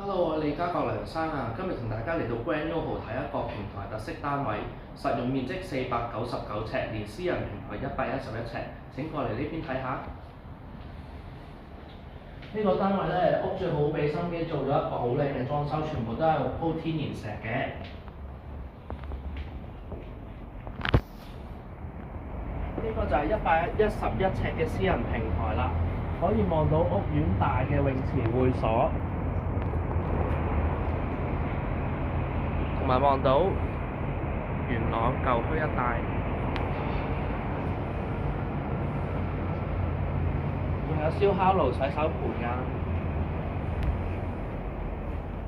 Hello，我係李家國梁生啊，今日同大家嚟到 Grand YOHO 睇一個平台特色單位，實用面積499尺，連私人平台111尺。請過嚟呢邊睇下。呢個單位咧，屋主好俾心機做咗一個好靚嘅裝修，全部都係鋪天然石嘅。呢個就係111尺嘅私人平台啦，可以望到屋苑大嘅泳池會所。同埋望到元朗舊區一帶，仲有燒烤爐、洗手盆㗎。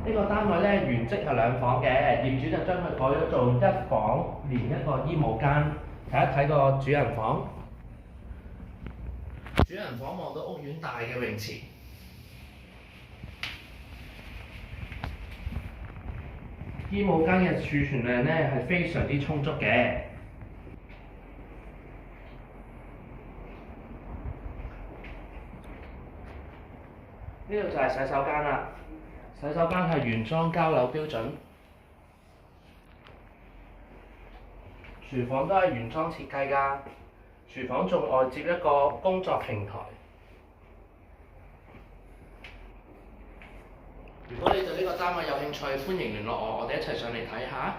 呢個單位咧原則係2房嘅，業主就將佢改咗做1房連一個衣帽間。睇一睇個主人房，主人房望到屋苑大嘅泳池。衣帽間嘅儲存量咧係非常之充足嘅。呢度就係洗手間啦，洗手間係原裝交樓標準。廚房都係原裝設計㗎，廚房仲外接一個工作平台。如果你對呢個單位有興趣，歡迎聯絡我，我哋一齊上嚟睇下。